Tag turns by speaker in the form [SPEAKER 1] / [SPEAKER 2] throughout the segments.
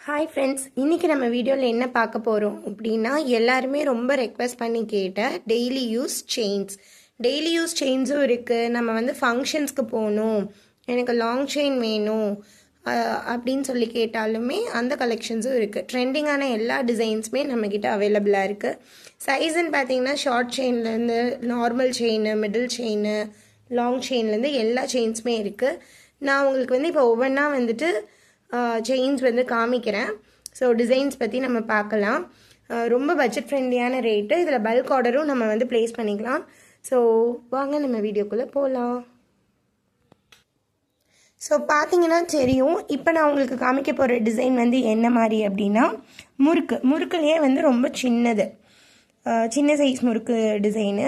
[SPEAKER 1] Hi friends, இன்றைக்கி நம்ம வீடியோவில் என்ன பார்க்க போகிறோம் அப்படின்னா, எல்லாருமே ரொம்ப ரெக்வெஸ்ட் பண்ணி கேட்ட டெய்லி யூஸ் செயின்ஸும் இருக்குது. நம்ம வந்து ஃபங்க்ஷன்ஸ்க்கு போகணும், எனக்கு லாங் செயின் வேணும் அப்படின்னு சொல்லி கேட்டாலுமே அந்த கலெக்ஷன்ஸும் இருக்குது. ட்ரெண்டிங்கான எல்லா டிசைன்ஸுமே நம்மக்கிட்ட அவைலபிளாக இருக்குது. சைஸுன்னு பார்த்தீங்கன்னா ஷார்ட் செயின்லேருந்து normal chain, middle chain, long செயின்லேருந்து எல்லா செயின்ஸுமே இருக்குது. நான் உங்களுக்கு வந்து இப்போ ஒவ்வொன்றா வந்துட்டு செயின்ஸ் வந்து காமிக்கிறேன். ஸோ டிசைன்ஸ் பற்றி நம்ம பார்க்கலாம். ரொம்ப பட்ஜெட் ஃப்ரெண்ட்லியான ரேட்டு. இதில் பல்க் ஆர்டரும் நம்ம வந்து ப்ளேஸ் பண்ணிக்கலாம். ஸோ வாங்க நம்ம வீடியோக்குள்ளே போகலாம். ஸோ பார்த்தீங்கன்னா தெரியும், இப்போ நான் உங்களுக்கு காமிக்க போகிற டிசைன் வந்து என்ன மாதிரி அப்படின்னா, முறுக்குலேயே வந்து ரொம்ப சின்ன சைஸ் முறுக்கு டிசைனு.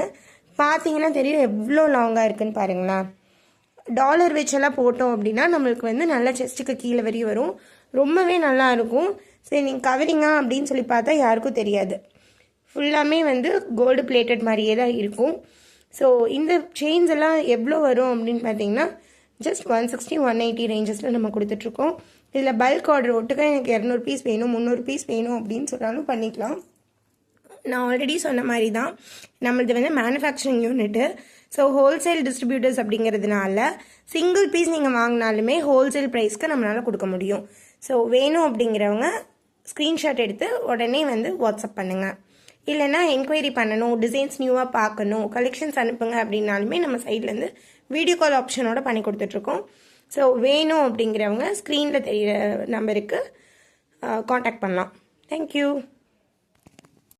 [SPEAKER 1] பார்த்தீங்கன்னா தெரியும் எவ்வளோ லாங்காக இருக்குதுன்னு பாருங்களேன். டாலர் வச்செல்லாம் போட்டோம் அப்படின்னா நம்மளுக்கு வந்து நல்லா செஸ்ட்டுக்கு கீழே வரையும் வரும். ரொம்பவே நல்லா இருக்கும். சரி, நீங்கள் கவரிங்கா அப்படின்னு சொல்லி பார்த்தா யாருக்கும் தெரியாது. ஃபுல்லாமே வந்து கோல்டு பிளேட்டட் மாதிரியே தான் இருக்கும். ஸோ இந்த செயின்ஸ் எல்லாம் எவ்வளோ வரும் அப்படின்னு பார்த்தீங்கன்னா ஜஸ்ட் 160 180 ரேஞ்சஸில் நம்ம கொடுத்துட்ருக்கோம். இதில் பல்க் ஆர்டர் ஒட்டுக்க எனக்கு 200 பீஸ் வேணும், 300 பீஸ் வேணும் அப்படின்னு சொன்னாலும் பண்ணிக்கலாம். நான் ஆல்ரெடி சொன்ன மாதிரி தான் நம்மளது வந்து manufacturing unit. So wholesale distributors அப்படிங்கிறதுனால சிங்கிள் பீஸ் நீங்கள் வாங்கினாலுமே ஹோல்சேல் ப்ரைஸ்க்கு நம்மளால் கொடுக்க முடியும். ஸோ வேணும் அப்படிங்கிறவங்க ஸ்க்ரீன்ஷாட் எடுத்து உடனே வந்து வாட்ஸ்அப் பண்ணுங்கள். இல்லைன்னா என்கொயரி பண்ணணும், டிசைன்ஸ் நியூவாக பார்க்கணும், கலெக்ஷன்ஸ் அனுப்புங்க அப்படின்னாலுமே நம்ம சைட்லேருந்து வீடியோ கால் ஆப்ஷனோட பண்ணி கொடுத்துட்ருக்கோம். ஸோ வேணும் அப்படிங்கிறவங்க ஸ்க்ரீனில் தெரிகிற நம்பருக்கு காண்டாக்ட் பண்ணலாம். தேங்க்யூ.